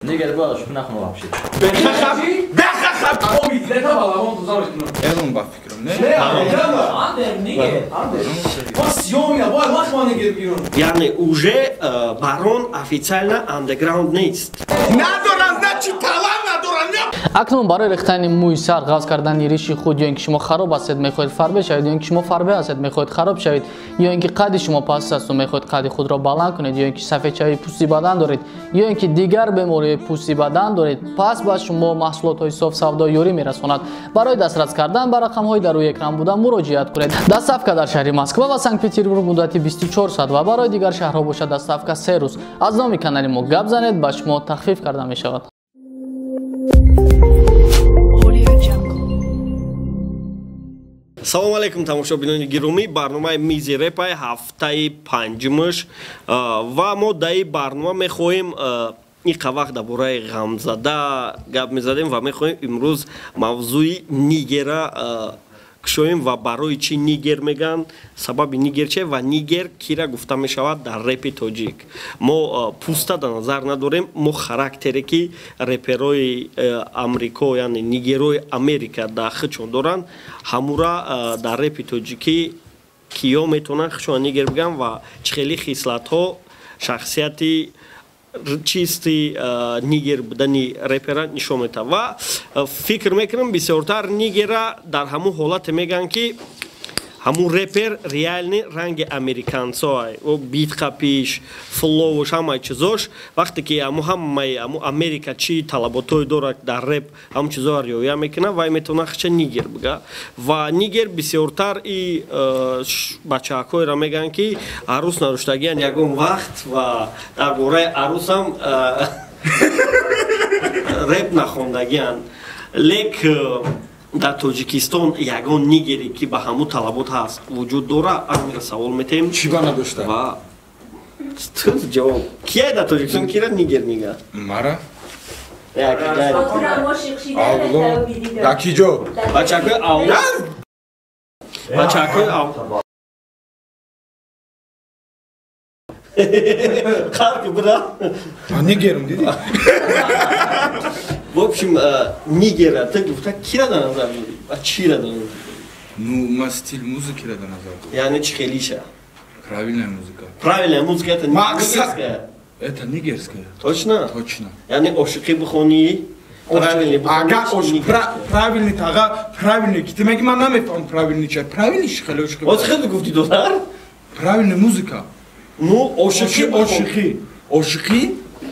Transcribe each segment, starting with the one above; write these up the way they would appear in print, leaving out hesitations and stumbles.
Niger باش بناخذ вообще. بخخ قومي ثلاثة بالامون تزوج الان بفكرم نه عندك نيجر عندك بس يوم يا باي ما اخوان نيجر بيرون يعني уже барон официально underground نیست. ندارن نه چی талант ندارن نه اکنون برای ریختن موی سر غاز کردن ریش خود یا اینکه شما خراب هستید میخواهید فربه شوید یا اینکه شما فربه هستید میخواهید خراب شوید یا اینکه قد شما پاس است و میخواهید قد خود را بلند کنید یا اینکه سفیدچه‌های پوستی بدن دارید یا اینکه دیگر بیماری پوستی بدن دارید پس با شما محصولات های صاف سودایوری میرساند. برای دسترس کردن به رقم های در روی اکران بوده مراجعت کنید. دستافکا در شهر مسکو و سنت پترزبورگ مدت 24 ساعت و برای دیگر شهرها باشد دستافکا 3 روز. از نام کانال ما گپ زنید به شما تخفیف کرده می شود. салом алейкум тамошобинони гиромӣ барномаи мизи репай ҳафтаи панҷумаш ва мо даи барнома мехоҳем иқа вақт дар бораи ғамзада гап мезадем ва мехоҳем имрӯз мавзӯи нигера кушоем ва барои чӣ нигер меган сабаби нигер че ва нигер кира гуфта мешавад дар репи тоҷик. мо пуста дар назар надорем, мо характере ки реперои амрико яъне нигерои америка дар хичон доранд ҳамура дар репи тоҷикӣ киё метавонанд хишона нигер биган ва чӣ хели хислатҳо шахсияти чисти нигер будани репера нишон метавад ва фикр мекунам бисёртар нигера дар ҳамун ҳолате мегӯянд ки ҳамун репер реальни ранги американцоай битқапиш флоуш ҳамаи чизош вақте ки ҳамаи америка чӣ талаботҳое дорад дар реп ҳамун чизоро риоя мекунад вай метавонад хича нигер бига ва нигер бисёртар и бачаҳакҳоеро мегӯянд ки арӯс надоштагиянд ягон вақт ва дар бораи арӯсам реп нахондагиянд лек дар тоҷикистон ягон нигере ки ба ҳамун талабот ҳаст вуҷуд дорад амира савол метем چی با نداشته ва ҷавоб кия дар тоҷикистон кира нигер мегӯяд مرا یکی جو бачакои бачакои қарки бира نگیرم دیدی в общем нигера ты гуфта кира дар назар дорӣ ва чира дар назар ну ما стиль музыки را در نظر دارم яъне чӣ хелиша правильная музыка правильная музыка это нигерская это нигерская точно точно яъне ошиқӣ бихонӣ правильный правильный тага правильный ки ты меги ман намефаҳмам правильный ча правильный шихали ошиқӣ боз хеле гуфти дозар правильная музыка ну ошиқӣ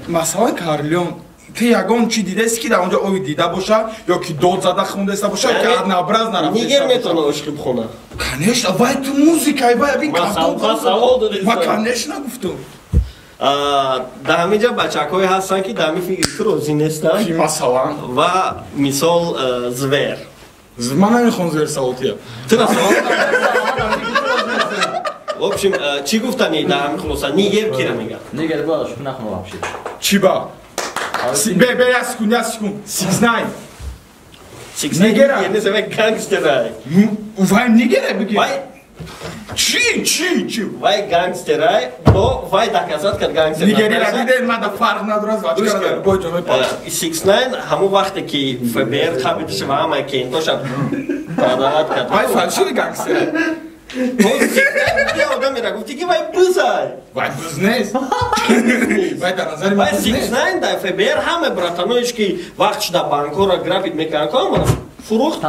масалан карлион ты ягон чӣ дидаест ки дар онҷо ои дида боша ё ки дод зада хондаеста боша ки аднабраз нарафта нигер метавонад ошиқӣ бихонад конечно вай ту музыкай вай абин савол додед ма конечно гуфтум дар ҳамин ҷа бачакҳое ҳастанд ки дар ҳамин фикри ту розӣ нестанд ки масалан ва мисол звер ман намехоҳам звер савотия в общем чӣ гуфтани дар ҳамин хулоса нигер кира мегӯяд Niger باش بناخذ вообще. чӣ ба бе я секунд 69 Нигера нигера гангстерай вай нигера биги вай чӣ вай гангстерай но вай доказад кард гангстер нигерия дидем мада фарқ надорад вачкара бой ҷоми па 69 ҳамон вақте ки ФБР хабиташа ва ҳамаи кентошам тадаат кард вай фалшиви гангстер одамеро гуфти ки вай бузай вай буз нест вай дар назари вай 69 дар ФБР ҳама братаноиш ки вақт шуда банкҳоро грабит мекарданд камара фурӯхт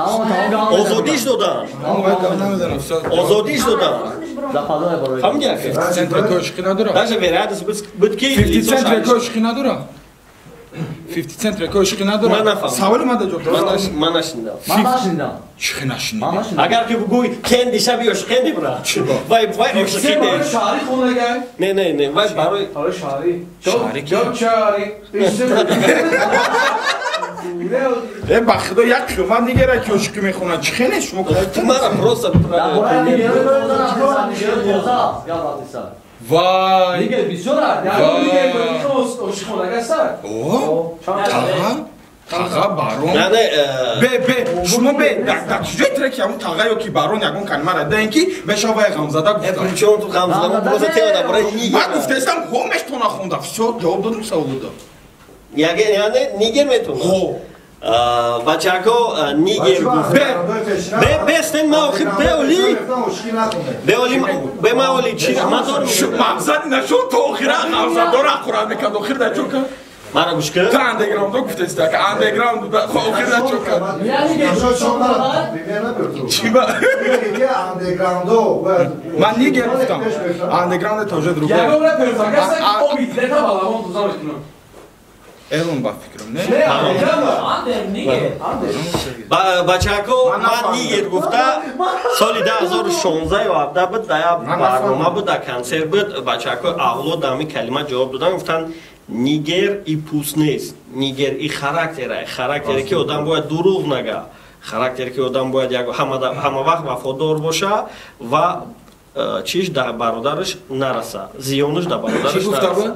озодиш доданд озодиш доданд фаҳмидӣ центре ошиқӣ надора даже вероятность буд ки 50 центре ошиқӣ надора 50 центре ошиқӣ надора ман нафаҳмидам саволи ман даҷоб ман нашнидам чӣ нашнидам агар ки гӯй кенди шаби ошиқенди бра вай ошиқиде شهری خونگای не вай барои شهری جاب شهری ба худо як хӯмат нигера ки ошиқӣ мехонад чӣ хеле шумо мара просто вай دیگه بیشتره دیگه عاشق خونگای سر тага барон яъне бе шумо бе дар чиҷои треки ҳамун тага ё ки барон ягон калимаро даен ки мешавад ғамзада гуфта чон ту ғамзада просто теона бораи нигер ман гуфтаистам ҳо мештона хонда всё ҷавоб додум саволуда یعنی نیگر میتونه بچه‌ها نیگر گفته بستن ما خب به اولی چی ما دارم مقصد نشون تو آخره نوزد داره قرآن میکرد آخر در چون کرد مرا گوش کرد تو اندگراند گفته است که اندگراند آخر در چون کرد چی با من نیگر گفتم اندگراند توجه دروگه الان با فکرم نه بچه‌ها من نیگر گفته سال 2016 و 17 بود در برنامه بود در کنسرت بود بچه‌ها اولو دامی کلمه جواب دادن گفتن نیگر ای پوست نیست نیگر ای خاراکتره که آدم باید دروغ نگه خاراکتری که آدم باید همه وقت وفادار باشه و چیش در برادرش نرسه زیانش در برادرش نرسه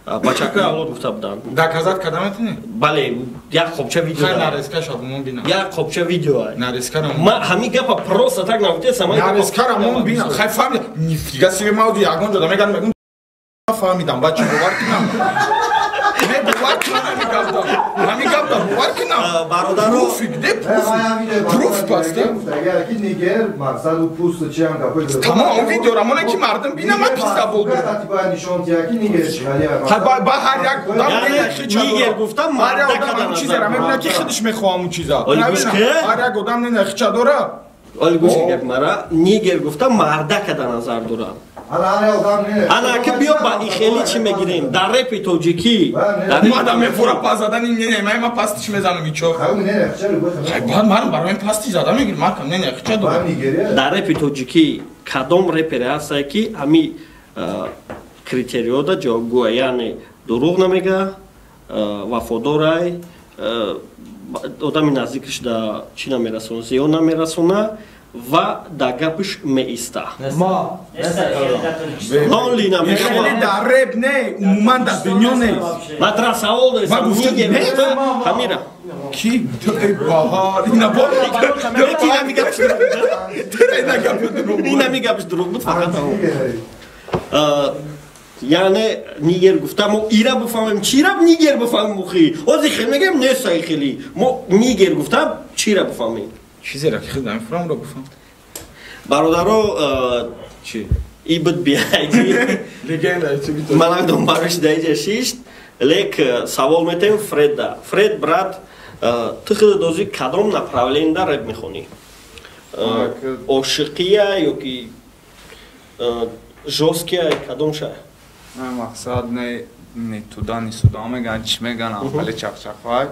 بچه‌ها اولاد گفته بودن دکازات کدامتونه؟ بله یک خوبچه ویدیو خیلی نرسکه شابمون بینم یک خوبچه ویدیو های نرسکه رمون ما همین گپا پروسه تک نبوده سمایی نرسکه رمون بینم خیلی فهمید نیفتیگه سیگه ماودی یکان جدا میگن فهمیدم بچه بوار کنم نه بوار کنم همین گفت بوار کنم برادرو پروف پاسته نیگر مقصد و پوست چی هم کپوی تمام اون ویدیو رمونه که مردم بینم من پیسته بود با هر یک نیگر گفتم مرده کدن چیزی را میبینه که خودش میخواهم اون چیزا هر یک آدم نه نخچه داره ولی گوش یک مرا نیگر گفتم مرده کدن نظر داره انا که بیا با این خیلی چی میگیریم در رپ توجیکی مادم میفورا پاس زدن این نه من پاستش میزنم میچو من برای این پاستی زدن میگیرم من کم نه نخچه دارم در رپ توجیکی کدام رپر هست که همی کریتریو دا جوابگوه یعنی دروغ نمیگه وفادارای آدمی نزدیکش دا چی نمیرسونه زیان نمیرسونه و در گپش میسته ما لونلی نمیگه خیلی در رپ نه عموما در دنیا نیست مدرسه اول داریم من گفتم همیره کی تو ای باحال اینا با این نمیگه بس دروغ بود فقط یعنی نیگر گفتم و ایرا بفهمم چی را نیگر بفهمم مخی از خیلی میگم نه سای خیلی ما نیگر گفتم چی را بفهمیم چیزی را که خیلی نمیفرام را گفتم برادرو چی ای بود بیایی لگنده چی بیتو من هم دنبالش دایجه شیشت لیک سوال میتیم فرید برات تو خیلی دوزی کدام направление رپ میخونی عاشقیه یا که жесткие کدام شه مقصد نه تو دانی سودا میگن چی میگن اولی چخچخای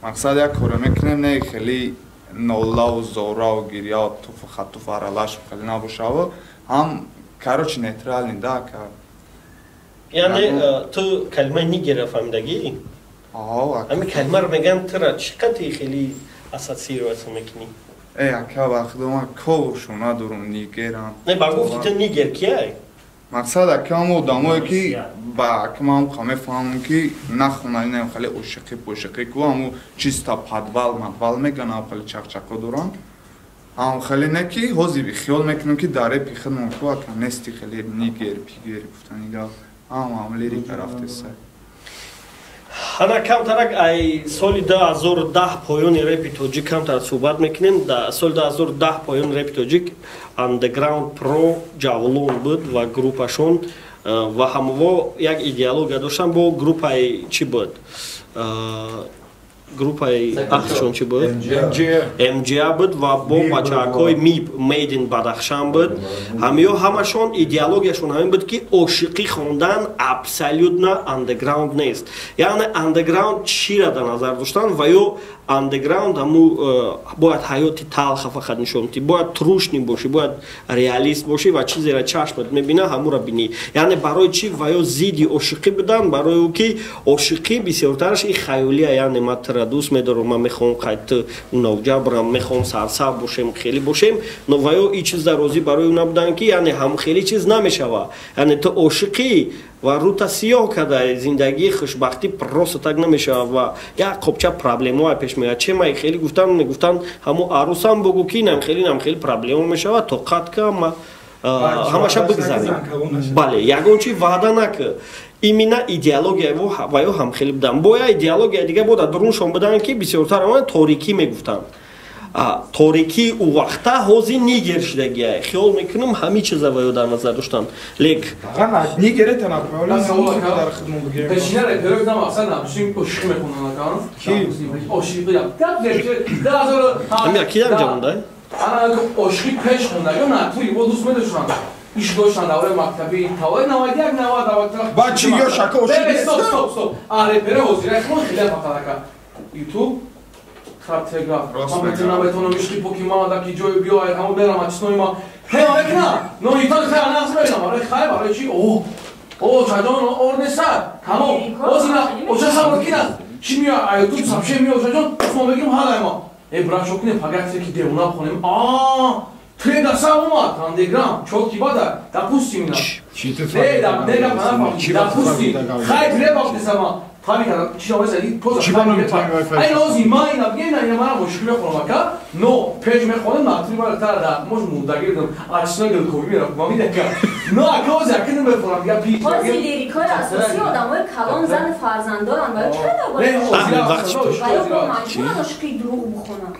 مقصد یک کار میکنیم نه خیلی نولا و زورا و گیریا توف خط و فرالاش خیلی نباشه و هم کاروچ نیترال نده که یعنی تو کلمه نیگر فهمیدگی؟ همین کلمه رو میگن ترا چقدر خیلی اساسی رو اسم میکنی؟ که وقت ما کوشونا دارم نیگرم نه با گفتی تو نیگر کیه؟ مقصد که هم آدمایی که با که هم خمه فهمم که نخونه نیم خیلی عشقی پوشقی که همو چیز تا مدوال میگن هم خیلی چخچخا دارن هم خیلی نه که حوزی بی خیال میکنم که داره پیخد منکوه که نستی خیلی نیگر پیگر گفتن یا هم لیری کرافته سه انا کمترک ای سال 2010 پایان رپ توجیک کمتر صحبت میکنیم در سال 2010 پایان رپ توجیک اندرگراوند پرو جاولون بود و گروپشون و همو یک ایدئولوژی داشتن با گروپای چی بود گروپای اخشون چی بود MG بود و با بچه‌های میید این بدخشان بود همشون ایدئولوژیشون همین بود که عاشقی خوندن ابسولوت نه اندرگراوند نیست یعنی اندرگراوند چی را در نظر داشتن و یا اندرگراوند همو باید حیاتی تلخ فقط نشون بدی باید تروشنی باشی باید ریالیست باشی و چیزی را چشمت میبینه همو را بینی یعنی برای چی و یا زیدی عاشقی بدن برای او که عاشقی بسیارترش این خیالیه یعنی من تر دوست میدارم من میخوام خیلی نوجا برم میخوام سرسب باشم خیلی باشم و یا این چیز در روزی برای اون نبودن که یعنی هم خیلی چیز نمیشوه یعنی تو عاشقی و روتا سیاه کرده زندگی خوشبختی پروسه تک نمیشه و یک خوبچه پرابلم های پیش میاد چه من خیلی گفتن همو عروسم بگو کی نم خیلی پرابلم میشه و طاقت که ما همشه بگذاریم بله یگون چی وعده نکه именно идеология ва ё ҳам хеле буданд. Бо я идеология дига буда дуруншон буданд ки бисёртар омад торикӣ мегуфтанд. Торикӣ у вақта ҳозир нигер шудагия. Хиёл мекунам ҳамин чиза ва ё дар назар доштанд. Лек фақат нигер танақ меола дар хидмат бигирем. Пешина реперок нам асан напишим ошиқ мекунан акан. Ки ошиқи я. Так дер. ами кидам ҷавонда? Ана ошиқи пеш хунда ё на ту ибо дӯст медошан. Иш доштан давраи мактаби тавай 91 ба чи ё шака ошиқи. Стоп. А репера ҳозир ахмон хеле фақат ака. YouTube Telegraf. Ман метавонам ишқи поки ман дар ки ҷое биёяд ҳамон берам ачиснои ман. Ҳема мекна. Но итон хай нағз берам. Барои хай барои чи? О, чаҷон орнеса. Тамом. Озина оша сабр кина. Чи мия YouTube сабше мия чаҷон. Усмон бегирам ҳалай ман. Брашокне пагатсе ки девуна хонем. Тренда сам омад. Telegram. Чотки бада. Допустим ина. Чи ты нега панафам. Допустим. Хай треба бдесама. Тами кадам чи навесади поза. Чи банам тами вайфай. Ай лози майна бгена ина мана мушкил мехонам ака. Но пеж мехонам натри бара тарда. Мож мудагирдам. Ачсна гелкови мера. Мамидака. Но ака ози акидам мефонам. Я пи. Бази лирикой асоси одамои калон зан фарзандоран ва чада маҷбуран ошиқи дурӯғ бихонам.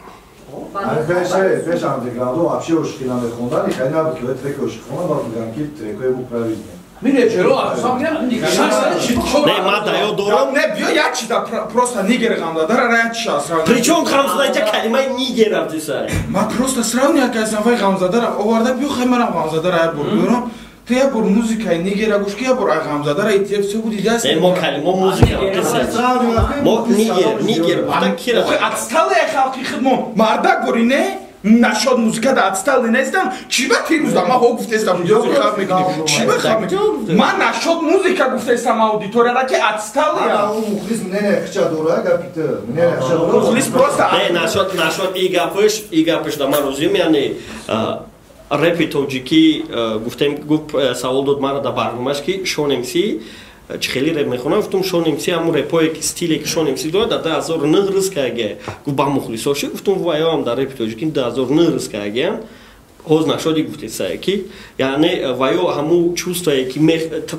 Пеш андеграунду вообще ошиқи намехондани хай набуд ки трек ошиқ хонам ва бигам ки трекои муправизне. Мире черо сам не не ма да ё дорам не биё як чиза просто нигер ғамзада рая чи асра. Причём ғамзада инҷа калимаи нигер афдиса. Ма просто сравния кайсам вай ғамзада оварда биё хай марам ғамзада рая бур биёрам. Ты я бур музыкай нигера гуш ки я бур ай ғамзада рая итеп се буди яс. Не мо калимо музыка қиса. Мо нигер гуфта кира. Отстала я халқи хидмон. Мардак бури не? Нашод музыка да отстали нестам. Чиба пирӯз да ман ҳо гуфтестам ҷоз хаб мекунем. Чиба хаб мекунем. Ман нашод музыка гуфтестам аудиторияда ки отстали я. Мухлис мене хича дора гапита. Мене хича дора. Мухлис просто. Не нашод и гапиш да ман розием яъне репи тоҷикӣ гуфтем гуфт савол дод мара да барномаш ки Шон МС чи хеле реп мехонам гуфтам Шон МС ҳамун репое ки стиле ки Шон МС дорад дар 2009 рӯз каге гуфт ба мухлисоши гуфтам ваёам дар репи тоҷикӣ 2009 рӯз каге ҳоз нашоди гуфтесае ки яъне ваё ҳамун чувствое ки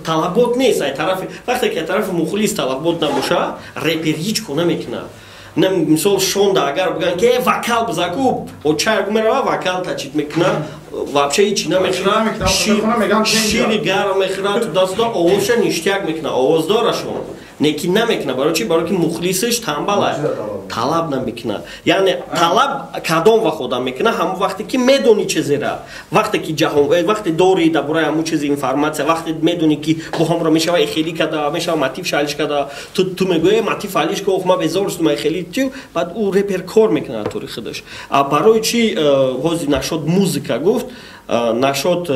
талабот нест ай тарафи вақте ки тарафи мухлис талабот набоша репер ҳеҷ кор намекунад. Мисол Шонда агар биган ки вокал бизаку очай мерава вокал тачид мекуна вообще ҳеҷ намехӯра шири гарм мехӯра дастда овозша ништяк мекуна овоздорашон неки намекуна барои чи барои ки мухлисиш тамбала талаб намекуна яъне талаб кадом вақт одам мекуна ҳамон вақте ки медони чизера вақте ки ҷаҳон вақте дори дар бораи ҳамон чизи информатсия вақте медони ки боҳамро мешава эхелӣ када мешава матив шалиш када ту мегӯи матив алиш ко ма безорстум эхелӣ ту баъд ӯ репер кор мекуна тори худаш барои чи ҳозир нашод музыка гуфт нашод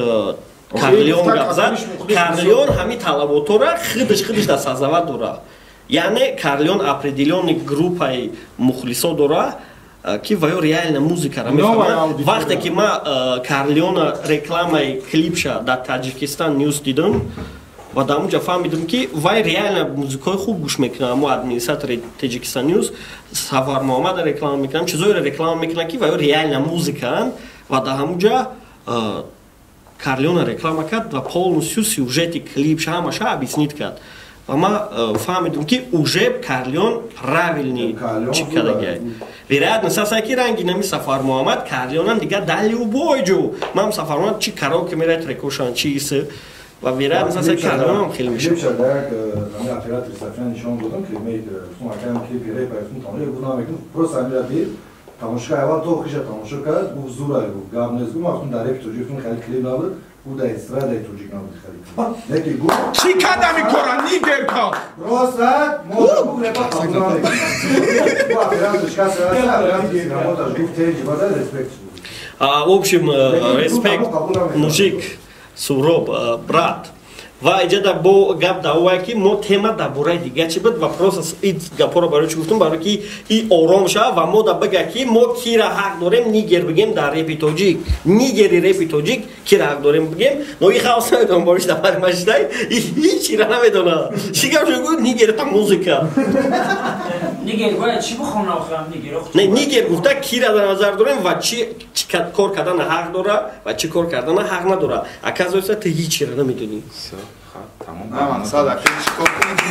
Карлион гапзад Карлион ҳамин талаботора хидаш да сазава дора яъне Карлион определённый группаи мухлисо дора ки ваё реально музыкара мефаҳмад вақте ки ма Карлиона рекламаи клипша дар Таҷикистан нюс дидам ва дар онҷа фаҳмидам ки вай реально музикаҳои хуб гӯш мекунад мо администратори Таҷикистан нюс Сафар Муҳаммада реклама мекунам чизоеро реклама мекунад ки ваё реально музыкаанд ва дар ҳамонҷа Карлиона реклама кард ва полностью сюжети клипша ҳамаша объяснит кард ва ма фаҳмидам ки уже Карлион правильный чи кардагия вероятно сасае ки ранги нами Сафар Муҳаммад Карлионам дига дали убойҷу мам Сафар Муҳаммад чи кароке мерад рекошан чи исе ва вероятно сасае Карлионам хеле мешавад оператор Сафян нишон додам клипмейк сумакам клипи репа фунтонли гунам мекунам просто амира бир тамошка аввал то хиша тамошо кард у зурай гуфт гап незгу махтун дар репи тоҷикистон хеле клип набуд у дар эстрадаи тоҷик набуд хеле леки гуфт чи када мекора нигер ка просто мо гуфт репа қабул намекунем у оператор шикаст раса оператор работаш гуфт теҷи бада респект в общем респект мужик суроб брат ва иҷада бо гап давоя ки мо тема дар бораи дига чи буд вопрос ин гапоро барои чи гуфтум барои ки и ором шава ва мо да бага ки мо кира ҳақ дорем нигер бигем дар репи тоҷик нигери репи тоҷик кира ҳақ дорем бигем но и хаос намедонам бориш дар бари машидай ҳичира намедонам чи гап шуд гуфт нигер та музыка нигер бояд чи бихонам охирам нигер не нигер гуфта кира дар назар дорем ва чи кор кардана ҳақ дора ва чи кор кардана ҳақ надора оказывается ты ҳичира намедонӣ Tamam. Sadaka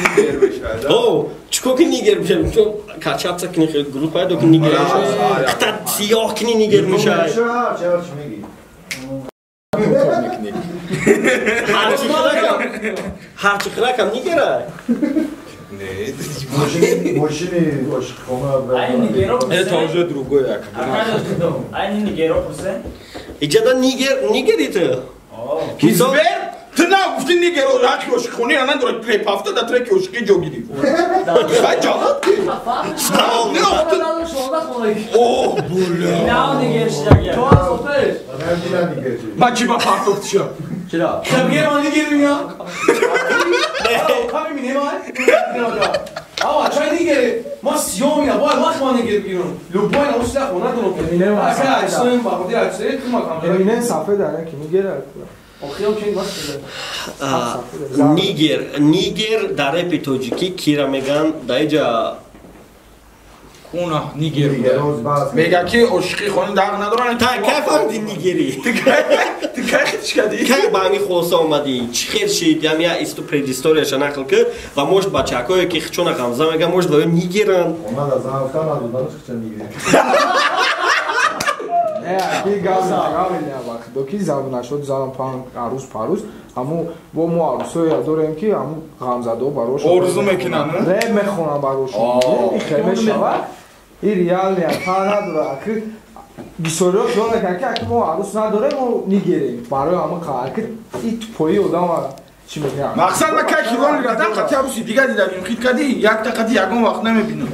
nigger beshad. о чико ки нигер мешавем чун качаца ки группа до ки нигер мешавем қита сиёҳ ки нигер мешавем چرا چی میگی؟ ҳарчи хиракам нигерай ماشینی عاشق خونه Ай нигеро Это уже другой ак. Ай нигеро пурсе. иҷада нигери ту Кизбер? Ты на гуфти нигер раки ошхони анан дора треп ҳафта да треки ошқи ҷо гирӣ. Хай ҷалат ки. О, бола. Нау нигер шидагия. Ма чӣ ба партоф тишам? چرا؟ Şabge mani geliyor. Kami mi ne var? Ama çay ne geliyor? Mas yom ya, boy mas mani geliyor. Luboy na usla ona dolu ke. Ne var? Asa açsın bak, diye açsın. Kuma kamera. Emine safe dane kimi gerar. Okuyam şey mas dedi. нигер дар репи тоҷикӣ кира меган дар иҷа Куна нигер мега ки ошқи хони даг надоран. та кай фаҳмиди нигерӣ Ты кай хитиш кади? кай ба ҳамин хулоса омадӣ чӣ хел шид ям я исту предисторияша нақл кӣ ва мошт бачакое ки хичона ғамза меган мошт ва нигеран Onlar da zanaftan aldılar çıkça nigeri. Ки гавиля бак доки заб нашуд заб пан арус парус аму бо мо арусо я дорем ки аму ғамзадо барош Орзу мекунан ре мехона барош хеме шава и реалия пара дора ки бисорио шона ки мо арус надоре мо нигерем барои аму қар ки и тупои одама чӣ мегӯям мақсад ма кай килон гирада қати аруси дига дидам имхит кади як дақати ягон вақт намебинам.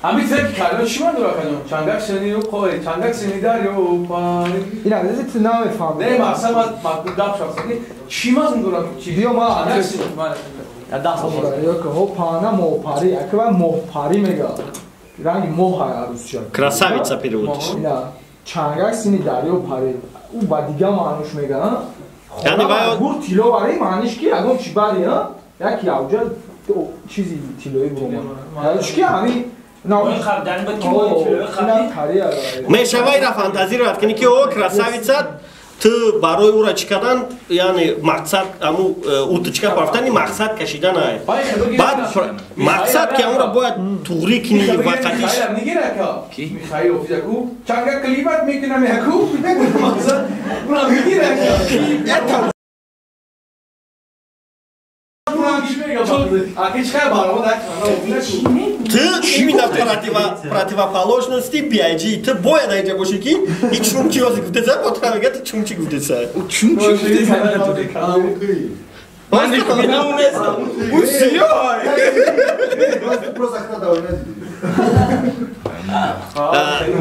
Ami tek kalbe şiman dur bakalım. Çangak seni yok koy. Çangak seni dar yok. ина дезе ту намефаҳмам Ne varsa makbul dap şapsın ki şimaz mı durak? Diyor ma Çangak seni. Я дах ёко ҳо пана моҳпари аква моҳпари мега ранги моҳ ҳай арусча красавица переводиш ина чангак сини дарё пари ӯ ба дига маънуш мега яъне баёд гур тило бари маъниш ки ягон чӣ бари як явҷа чизи тилои бурумаш ки ҳами мешавад ра фантазировать кунӣ ки о красавица ту барои ӯра чӣ кардан яъне мақсад аму утучка барафтани мақсад кашидан ай баъд мақсад ки амура бояд туғрӣ кунӣ вақатиш Михаил офизаку чангак климат мекунам яку мақсад ура мегирак ты именно противоположности биайҷи ту бояд аҷа бошӣ ки и чунчи ҳозир гуфтеса потрамега ту чунчи гуфтеса Чунчи гуфтеса ман нефаҳмидам нестам ӯ сиёҳ Просто хата давлет.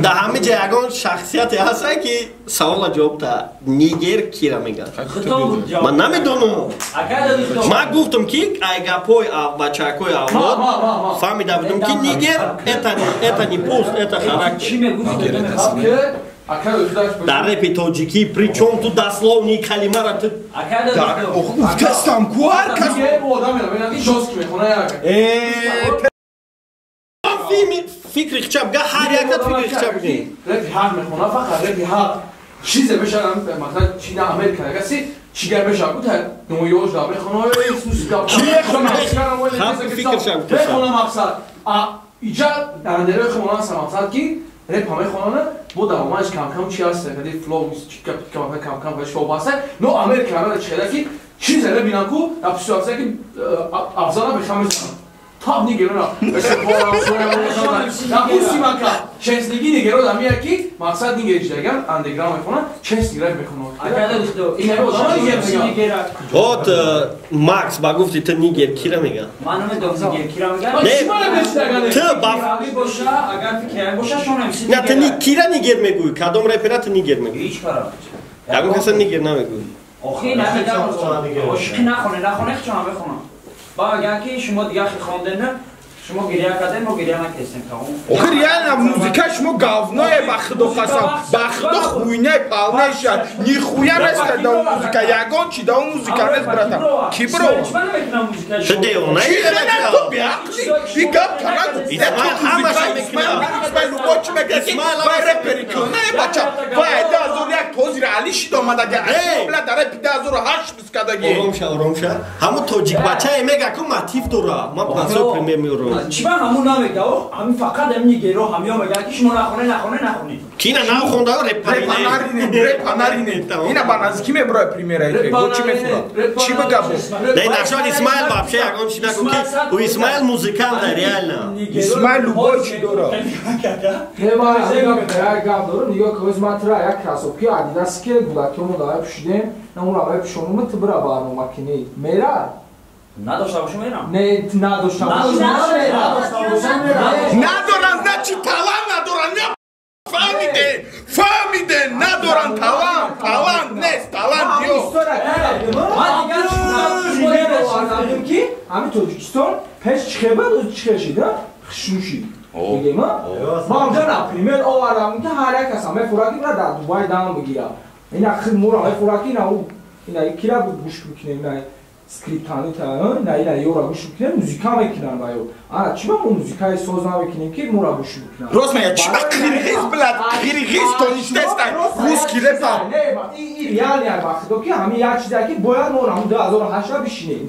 дар ҳама ҷа ягон шахсияте ҳаста ки савола ҷавобта нигер кира меган ман намедонам ман гуфтам ки ай гапҳои бачакҳои авлод фаҳмида будам ки нигер это не пуст это характер дар репи тоҷикӣ причём ту дасловни калимара ту гуфтастам куар фикри хичаб га ҳар якат фикри хичаб репи ҳақ мехона фақат репи ҳақ чизе бешарам масалан чина америка гаси чигар бешар бута номоёж да бехона бехона мақсад иҷа дарандерои хона ҳаста мақсад ки реп ҳамаи хонана бо давомаш камкам чи ҳаст кади флоу камкам шо баста но америка ҳамада чиқеда ки чизе бинам ку апсуаса ки афзала бехамеса Tam nigero na pusti manka честники нигеро да мия ки мақсад нигериш даган андеграм мекунад чест нигераш мекунад вот макс ба гуфти ту нигер кира меган ман намедонам нигер кира меган ту боша агар фикр боша шонам на ту кира нигер мегӯй кадом репера ту нигер мегӯй ҳеҷ кара ягон каса нигер намегӯй охи намедам ошқи нахоне хичона бехонам ба агар ки шумо дига хонден шумо гиря карден мо гиря накардем охир реально музыка шумо говное ба худо қасам ба худо хуйне палнеша нихуя нест да музыка ягон чи да музыка нест братан ки бро ты деона и гап кара ҳамаша мекунам любой чи мекунам вай репери кунам бача вай да зуряк тозира алиши домадаги бла дарай 2008 мискадаги оромша ҳамун тоҷик бачае мега ку мотив дора ман пасо премер меорам чиба ҳамун намегао ҳами фақат ҳамин геро ҳамиё мега ки шумо нахонед кина нахондао репанаринед ина ба наздики меброя премера чи мефура чи бигабо не нашод исмаил вообще ягон чи нагу ки у исмаил музыканта реально исмаил любой чи дора гап дорам нигоҳ қизматра як красовки адидас ки гулакиёмо давай пушидем намун авай пушонума тибра барнома кини мера надошта бошам мерам не надошта бошам надоран значи талант надоран фаҳмиде надоран талант нест талант ё ки ҳамин тоҷикистон пеш чихебад чихешида хушнуши мигема ма онҷа например овардам ки ҳар як кас мефураки ра дар дубай дам бигира ина мура мефураки ина ина кира гӯш бикунем ина скриптани та ина ёра гӯш бикунем музика мекунам ва ё ана чиба мо музикаи соз намекунем ки мура гӯш бикунам рост мега чиба қирғиз блад қирғиз тонистеста русский рэпа и реалия вақто ки ҳамин як чизе ки бояд мо ҳамун 2008 бишинем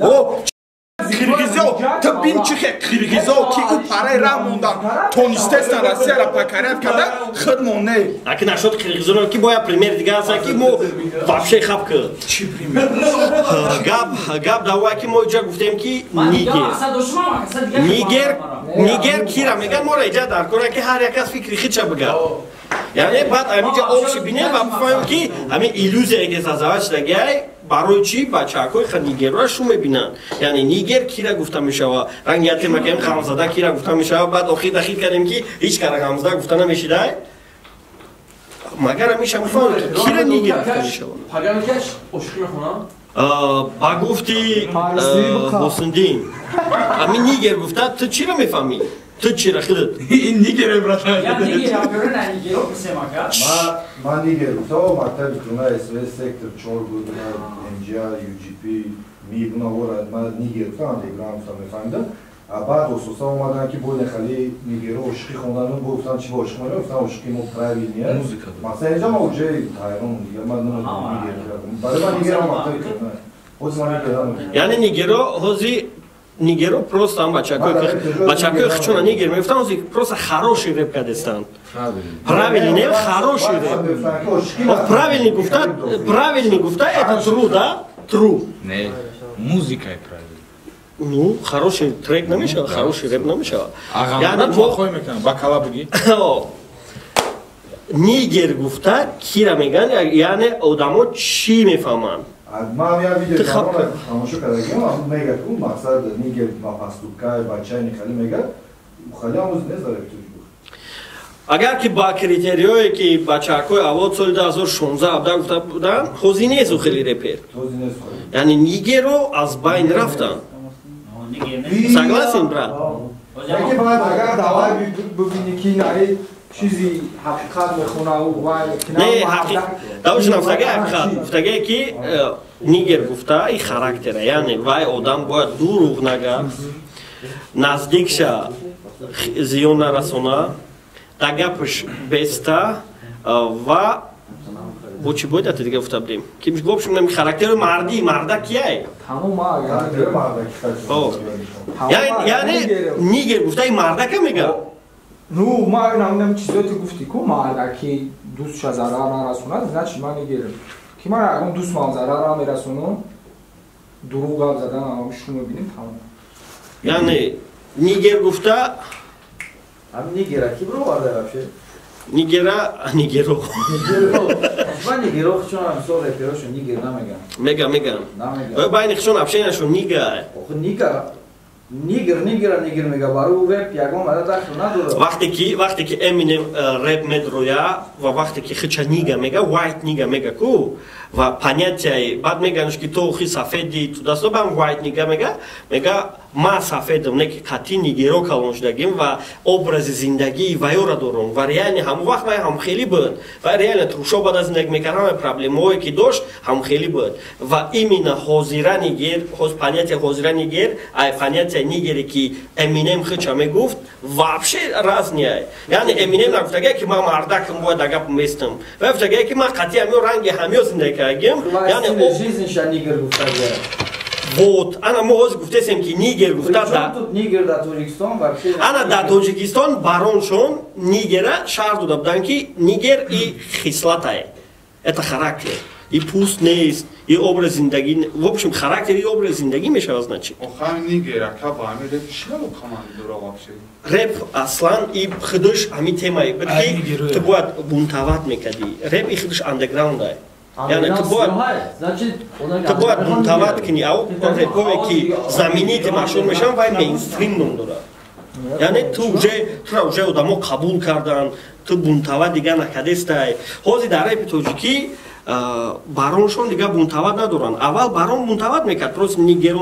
қирғизо ты бинчихе қирғизо ки у параи ра мондан тонистестан россияра пакарят карда хидмоне аки нашуд қирғизоно ки бояд премер дига ҳастан ки мо вообще хаб кад чи премер гап давай ки мо иҷа гуфтем ки нигер кира меган мора иҷа дар кора ки ҳар як кас фикри хидша бигад яъне баъд ҳаминҷа обши бинем ва бифаҳмем ки ҳамин иллюзияе ки зазават шудагиай барои чӣ бачаҳакои нигерро шу мебинанд яъне нигер кира гуфта мешавад рангияте макем ғамзада кира гуфта мешавад баъд охир дахил кардем ки ҳеҷ кара ғамзада гуфта намешидай магар ҳамиша мефаҳмем ки кира нигер гуфта мешавад ба гуфти ҳосиндин ҳамин нигер гуфта ту чиро мефаҳмӣ ту чира худат ин нигере брата ман нигер гуфтам мактаби куна СВС сектор 4 буд МЖА UGP мибуна вора ман нигер гуфтам андеграм гуфтам мефаҳмидам баъд ососан омадан ки бояд хали нигеро ошиқи хондану гуфтам чи ошиқ мара гуфтам ошиқи мо правильния масалан инҷа ма уҷаи тайрон дигар ман нигер барои ман нигер мактаби куна ҳози ман нигер яъне нигеро ҳози нигеро просто ҳам бачакои хичона нигер мефтам ҳози просто хороший реп кардестанд правильный не хороший реп правильный гуфта это true да true не музика е правильный ну хороший трек намешавад хороший реп намешавад яъне вохой мекунам бакала биги нигер гуфта кира меган яъне одамо чӣ мефаҳманд ман як видео тамошо кардагим мега ку мақсад нигер ба пастукай бачаи нихали мега хали ҳамуз нест дар эпизоди агар ки ба критериое ки бачаҳакои аввод соли 2016-17 гуфта буданд ҳозир несту хеле репер яъне нигерро аз байн рафтанд согласен брат яке баъд агар давай бибини ки наи чизи ҳақиқат мехонаву не давошунам гуфтагае ки нигер гуфта и характера яъне вай одам бояд дуруғ нага наздикша зиён нарасона да гапаш беста ва бо чӣ бояд ата дига гуфта будем ки гоп шунам характери марди марда кияй яъне нигер гуфта и мардака мега ну ма намнам чизоти гуфти ку марда ки дӯстша зарар нарасонад значи ман нигерам ки ман ягон дӯстмам зарар намерасонам дуруғ гап задан ҳам шу мебинем тамом яъне нигер гуфта ҳам нигера ки бироварда вообще нигеро ман нигеро хичонам со реперошо нигер намегам мегам байни хичон общенияшон нига охи нига нигер мега бару реп ягон мада дахл надорад вақте ки Eminem реп медроя ва вақте ки хича нига мега white нига мега ку ва понятияи баъд меганш ки то хи сафеди ту дасто бам white нига мега ма сафедам не ки қатъи нигеро калон шудагим ва образи зиндагии вайёра дорам ва реально ҳамон вақт ман ҳам хеле буд ва реально трушо бада зиндагӣ мекардам проблемое ки дошт ҳам хеле буд ва именно ҳозира нигер понятия ҳозира нигер ай понятия нигере ки эминем хича мегуфт вообще разняй яъне эминем нагуфтагае ки ман мардакам бояд агап местам ва гуфтагае ки ман қатъи ҳамё ранги ҳамё зиндагӣ кардагим вот ана мо ҳозир гуфтесем ки нигер гуфта ана дар тоҷикистон бароншон нигера шаҳр дода буданд ки нигер и хислатай это характер и пуст нест и образ зиндагӣ в общем характер и образ зиндагӣ мешавад значит рэп аслан и худош ҳами темаи буд ки ту бояд бунтават мекардӣ рэп и худош андеграундай яъне ту бояд бунтават кунӣ он рэпове ки знамените машҳур мешаванд вай мейнстрим ном дорад яъне ту уже одамо қабул карданд ту бунтават дига накардестай ҳозир дар рэпи тоҷикӣ бароншон дига бунтават надоранд аввал барон бунтават мекард против нигеро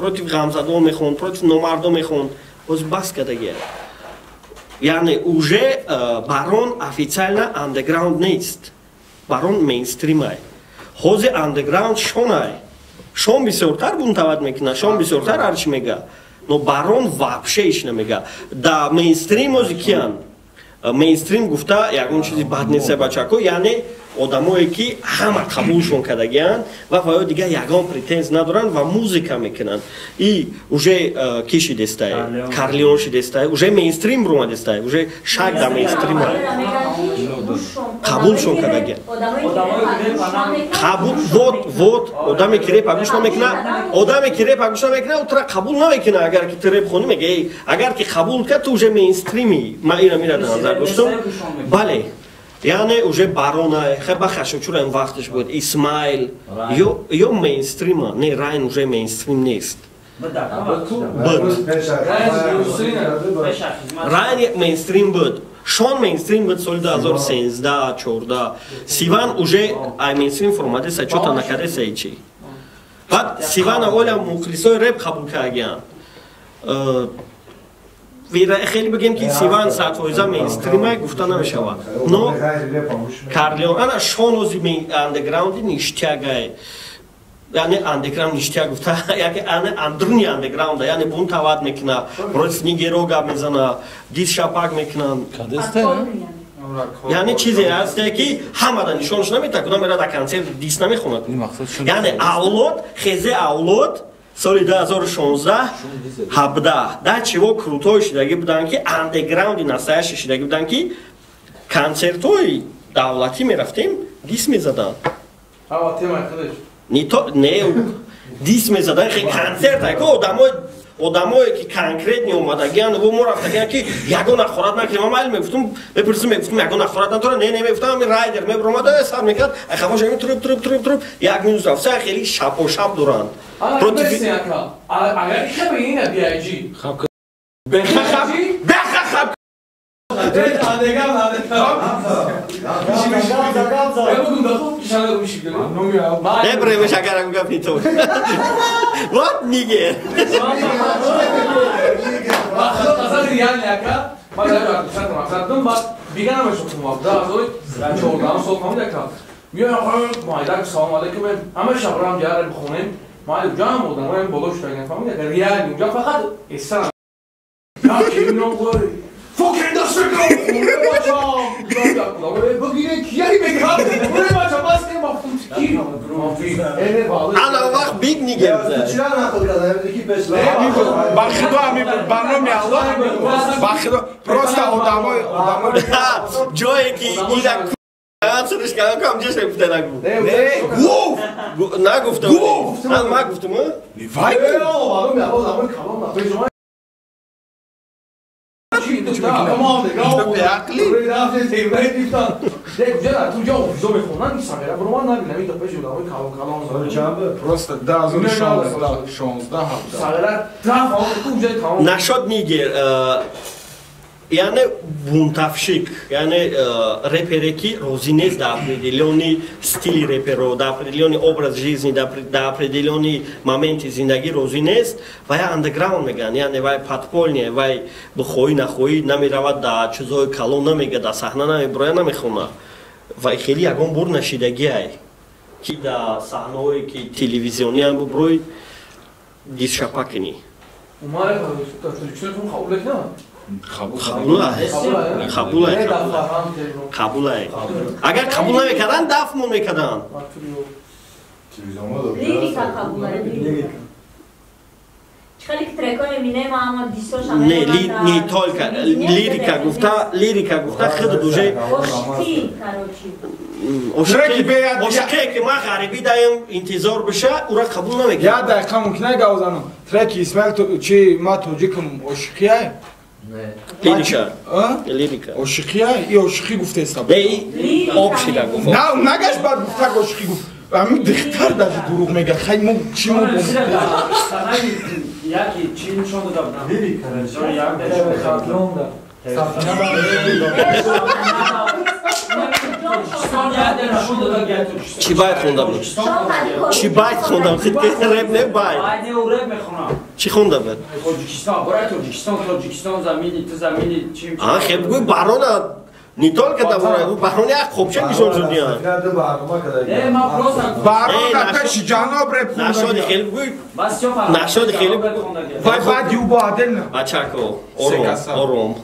против ғамзадо мехонд против номардо мехонд ҳозир бас кардагия яъне уже барон официально андеграунд нест барон мейнстримай ҳозир андеграунд шонай шон бисёртар бунтават мекунад шон бисёртар ҳарчи мега но барон вообще иш намега да мейнстрим ҳозир киян мейнстрим гуфта ягон чизи бад нест бачако яъне одамое ки ҳама қабулшон кардагиянд ва ваё дига ягон претенз надоранд ва музыка мекунанд и уже ки шидестай карлеон шидестай уже мейнстрим ромадестай уже шак да мейнстрима қабулшон кардагиянд вот одаме ки репа гӯш намекунад одаме ки репа гӯш намекунад утра қабул намекунад агар ки ту реп хонӣ мега агар ки қабул кард ту уже мейнстрими ман ина мира дар назар доштам бале яъне уже барона хеба хашучура ин вақташ буд исмаил ё мейнстрима не райн уже мейнстрим нест райн мейнстрим буд шон мейнстрим буд соли 2013-14 сиван уже ай мейнстрим формадеса чота накардеса ичи баъд сиван авволя мухлисои рэп қабул кардагиянд хеле бигем ки сиван 100% мейнстримай гуфта намешавад но карлеон ана шон ҳози андеграунди ништягай яъне андеграунд ништяг гуфта яке ана андруни андеграунда яъне бунтават мекуна против нигеро гап мезана дис шапак мекунанд яъне чизе ҳасте ки ҳамада нишонш наметад кудам мера дар консерт дис намехонад яъне авлод хезе авлод соли 2016-17 дар чиво крутои шидагӣ буданд ки андеграунди настоящи шидагӣ буданд ки консертҳои давлатӣ мерафтем дис мезаданд не дис мезаданд консерта одамое ки конкретни омадагиянд во мо рафтагиянд ки ягон ахорат накунем ма майли мегуфтум мепурсим мегуфтум ягон ахорат надора не мегуфтам ами райдер мебромада сар мекард ахамош ами туруп як минут рафта хеле шапошап доранд اگر که به این بیایجی بخخب Nebre meşakaram kapito. What nigger? Bakın kazan riyal yaka. Bak ya maksatım bak bir gene mi soktum abi daha sonra çoğundan sokmam da kal. Ya maydak selam aleyküm ama şabram diğer bir konum. Maalesef canım oldu ama ben boloş tayin falan ya riyal yunca fakat insan. Ya kimin o var? Fucking the circle. Buraya başam. Bugün kiyari bekar. Buraya başam baskı maftum ki. Ana vakt big nigger. Çıran akıl kadar evdeki besle. Bakıdo ami barnomi Allah. Bakıdo prosta odamo. Joy ki ida Ansırış kankam cesem fitenak bu. Ne? Guf! Ne guftum? Guf! Ne guftum mu? Vay be! Adamın kalamla. Насчет нигер. яъне бунтафшик, яъне репере ки розӣ нест дар определёни стили реперо, дар определёни образ жизни, дар определёни моменти зиндагӣ розӣ нест, вай андеграунд мегӯянд, яъне вай подпольне, вай бихоҳӣ нахоҳӣ намеравад дар чизҳои калон намегӯяд, дар саҳна намебирояд, намехона. Вай хеле ягон бор нашидагиай ки дар саҳнаҳое ки телевизиониам биброи дизшапакини. қабулай. Агар қабул намекарданд, дафн мекарданд. Лирика қабулай. Чхалик трекои минема, ама дисош ама не только лирика гуфта хид уже ошқи короче. ошиқе ки ма ғарибӣ даем интизор биша, ура қабул намекардам. Я дақиқа мумкина гавзанам. Треки Исмаил чи ма тоҷикам ошиқияй? Лирика. Ошиқияй? И ошиқӣ гуфтеста. Обшида гуфт. Нагаш бад гуфта ошиқӣ гуфт. Ами дихтар даже дурӯғ мегӯяд. Хай мо чӣ мо яки чӣ нишон додам? Лирика. Чӣ байт хонда буд? Чӣ байт хонда буд? Реп не байт. Чӣ хонда буд? Тоҷикистон замини, ту замини чим? Хеб гӯй барона не только давай, барона як хобча нишон шудиан. Барона каш ҷаноб реп хонда. Нашоди хеле гӯй. Нашоди хеле. Вай бад юбо адена. Бачако, ором.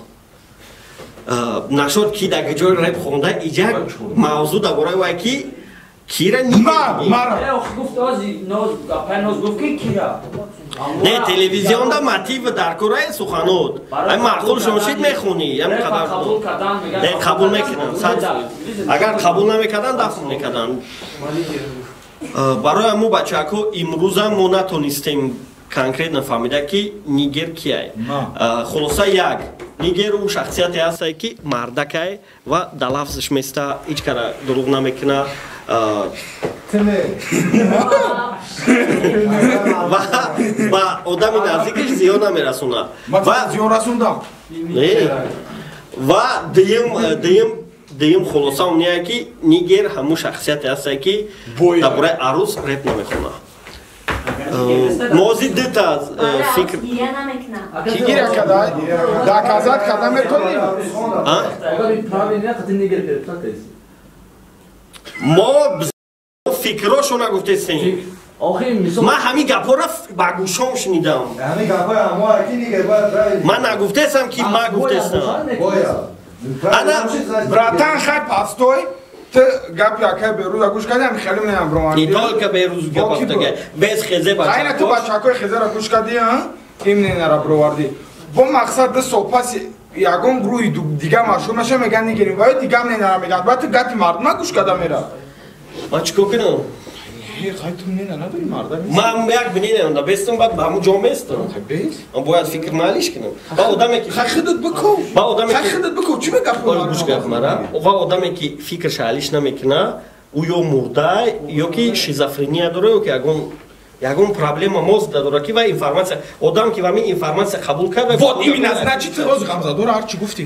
Нашод ки дар ҷои реп хонда иҷак мавзӯъ дар бораи вай ки кира не телевизионда мотиви дар кораи суханот ай маъқул шуншид мехонӣ не қабул мекунанд агар қабул намекарданд дафн мекарданд барои мо бачаҳо имрӯзам мо натонистем конкретно фаҳмида ки нигер кияй хулоса як нигер ӯ шахсияте ҳастай ки мардакай ва дар лафзиш места ҳеҷ кара дурӯғ намекуна ба одами наздикиш зиён намерасуна ва дуюм хулоса уния ки нигер ҳамун шахсияте ҳастай ки дар бораи арӯз реп намехона мози дита фикр ки гиря кадай доказать када метони мо фикрошо нагуфтестем ман ҳамин гапҳоро ба гӯшом шунидам ман нагуфтестам ки ман гуфтестам братан хай пастой ты гап якай берӯза гӯш кардӣ ами хеле менам броман не только берӯз гапафтага без хезе айна ту бачакои хезера гӯш кардӣ имненара бировардӣ бо мақсад ду сол паси ягон гурӯҳи дига машҳур меша меган нигирем ва дигам ненара меган баъд ту гапи мардума гӯш карда мера ман чӣ кор кунам ман як биненам да бестам баъд ба ҳамун ҷо местам ман бояд фикр маълиш кунам ва одаме ки худут биков худут биков чӣ ва одаме ки фикраш ҳалиш намекуна ӯ ё мурда ё ки шизофрения дора ё ки ягон проблема мозга дора ки ва информация одам ки ва мин информация қабул карда вот именно значит роз ғамзадора ҳарчи гуфтӣ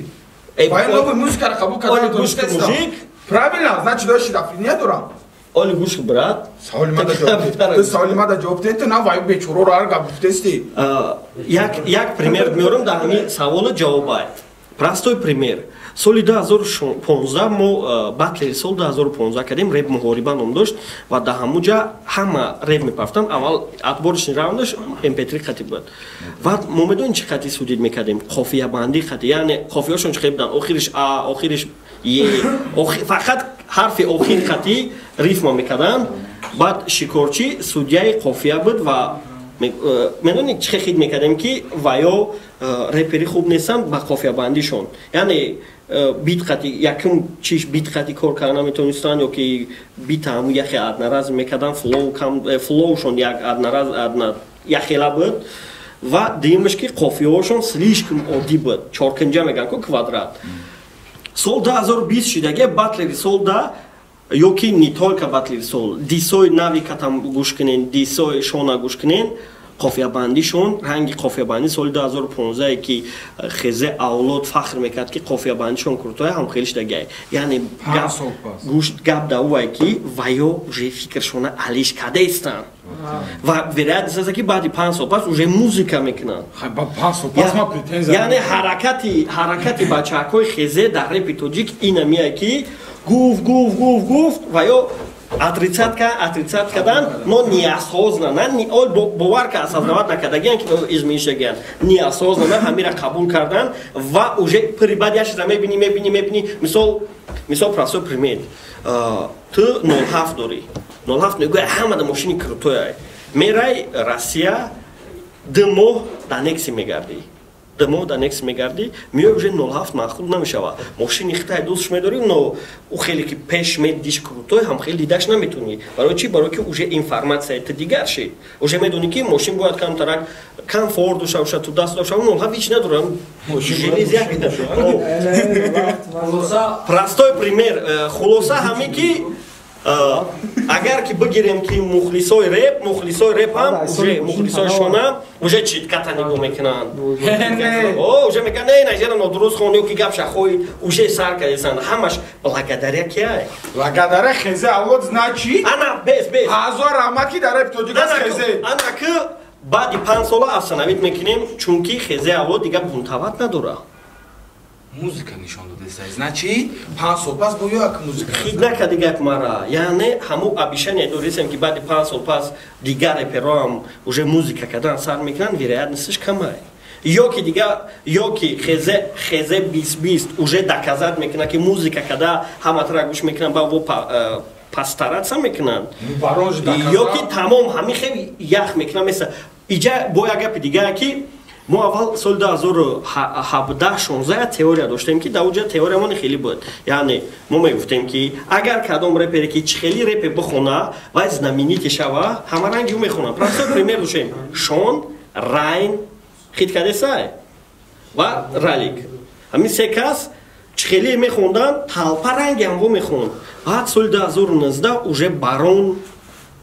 ва нови музикаро қабул карда мужик правильно значит дора шизофрения дора оли гӯш брат саволи мада ҷавоб дед на вай бечороро ҳар гап гуфтести як пример меорам дар ҳамин саволу ҷавобай простой пример соли 2015 мо батлери сол 2015 кардем реп муҳориба ном дошт ва дар ҳамун ҷа ҳама реп мепафтанд аввал атбориш ниравам дошт mp3 хати буд ва мо медонем чӣ хати судид мекардем қофиябандӣ хати яъне қофияҳошон чӣ буданд охириш а охириш е фақат ҳарфи охири хати рифма мекарданд баъд шикорчӣ судяи қофия буд ва медонед чӣ хид мекардем ки ваё репери хуб нестанд ба қофиябандишон яъне битқати якум чиш битқати кор карда наметонистанд ё ки бита ҳамун яхе аднараз мекарданд флоушон як аднараз яхела буд ва дуюмаш ки қофияҳошон слишком оддӣ буд чоркинҷа меган ку квадрат сол 2020 шидаги батлери сол да ё ки не только батлери сол дисои нави катам гӯш кунен дисои шона гӯш кунен қофиябандишон ранги қофиябандӣ соли 2015 ки хезе авлод фахр мекард ки қофиябандишон куртоя ҳам хелиш дагай яъне гӯшт гап давае ки ваё уже фикршона алиш кадаистан ва вероятность аст ки баъди 5 сол пас уже музыка мекунанд яъне ҳаракати бачаҳакои хезе дар репи тоҷик инамия ки гуфт ваё отрицат кадан но неосознанно бовар ка осознават накардагиан ки изменишагиан неосознанно ҳамира қабул кардан ва уже прибад я чиза мебини мисол простой пример ту 07 дорӣ 07 мегӯяй ҳамада мошини крутояй мерай Россия 2 моҳ дар некси мегардӣ 2 моҳ дар некси мегардӣ меои уже 07 махлуд намешава мошини хитай дӯстш медорӣ но хеле ки пеш медиш крутой ҳам хеле дидаш наметунӣ барои чӣ барои ки уже информатсияи ту дигар шид уже медонӣ ки мошин бояд камтарак комфорт доша боша ту даст доша 07 ҳеч надорам простой пример хулоса ҳаме ки агар ки бигирем ки мухлисои реп ҳам уже мухлисои шона уже читката нигоҳ мекунанд уже мегӯянд не найзера нодурустхон ё ки гап шахои уже сар кардесанд ҳамаш благодаря кияй благодаря хезе авлод значит ана бес ҳазор рамаки дар реп тоҷик аст хезе ана ки баъди 5 сола афсанавид мекунем чунки хезе авлод дига бунтават надора музыка нишон додесай значит 5 сол пас бо як музыка хидна кадигак мара яъне ҳамо обещание дорисем ки баъди 5 сол пас дигар репероам уже музыка кардан сар мекунанд вероятностиш камай ё ки дига ё ки хезе 2020 уже доказат мекунад ки музыка када ҳаматара гӯш мекунанд ба во пастаратса мекунанд ё ки тамом ҳами хеле ях мекунанд меса иҷа бо як гапи дигае ки мо аввал соли 2017-16 теория доштем ки дар оҷа теориямон хеле буд яъне мо мегуфтем ки агар кадом репере ки чӣ хели репе бихона вай знамените шава ҳама ранги ӯ мехонанд простой пример доштем шон райн хит кадесай ва ралик ҳамин се кас чӣ хели мехонданд талпа ранги ҳамво мехонд баъд соли 2019 уже барон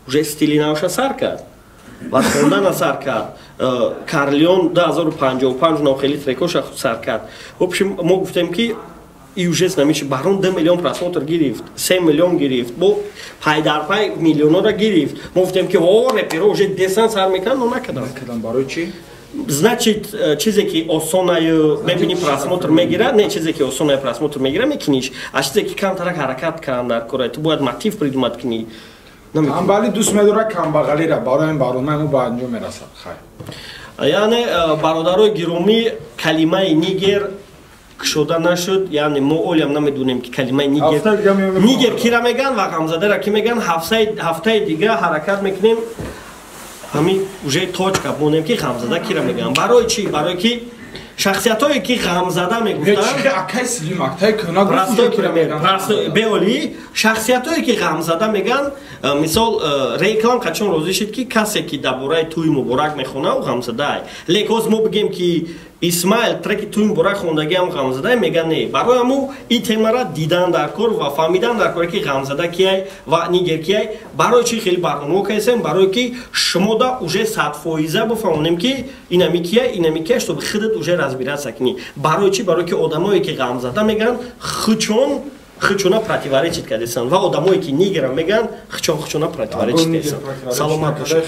уже стили навша сар кард ва хондан сар кард Карлион 2055 но хеле трекоша сар кард в общем мо гуфтем ки и уже знамеши барон 2 миллион просмотр гирифт 3 миллион гирифт бо пайдарпай миллионора гирифт мо гуфтем ки о реперо уже десан сар мекунанд но накардан барои чӣ значит чизе ки осонаю мебини просмотр мегира не чизе ки осонаю просмотр мегира мекуниш а чизе ки камтарак ҳаракат кунанд дар кора ту бояд мотив придумад кунӣ камбали дӯст медорад камбағалира барои ин барномаи мо ба анҷом мерасад яъне бародарои гиромӣ калимаи нигер кушода нашуд яъне мо олиам намедонем ки калимаи нигер кира меган ва ғамзадара ки меган ҳафтаи дига ҳаракат мекунем ҳамин уже точка монем ки ғамзада кира меган барои чӣ барои ки шахсиятое ки ғамзада мегуфтанд шахсиятое ки ғамзада меган мисол реклам қачон розӣ шид ки касе ки дар бораи тӯи муборак мехона ӯ ғамзадае лекоз мо бигем ки исмаил треки тӯи муборак хондагиам ғамзадае меган не барои ҳаму ин темара дидан дар кор ва фаҳмидан дар коре ки ғамзада кияй ва нигер кияй барои чӣ хеле барномаҳо кардем барое ки шумода уже 100% бифаҳмонем ки инами кияй чтобы худат уже разбираться кунӣ барои чӣ барое ки одамое ки ғамзада меган хучона противоречит кардесанд ва одамое ки нигерам меган хучона противоречит кардесанд саломат бошед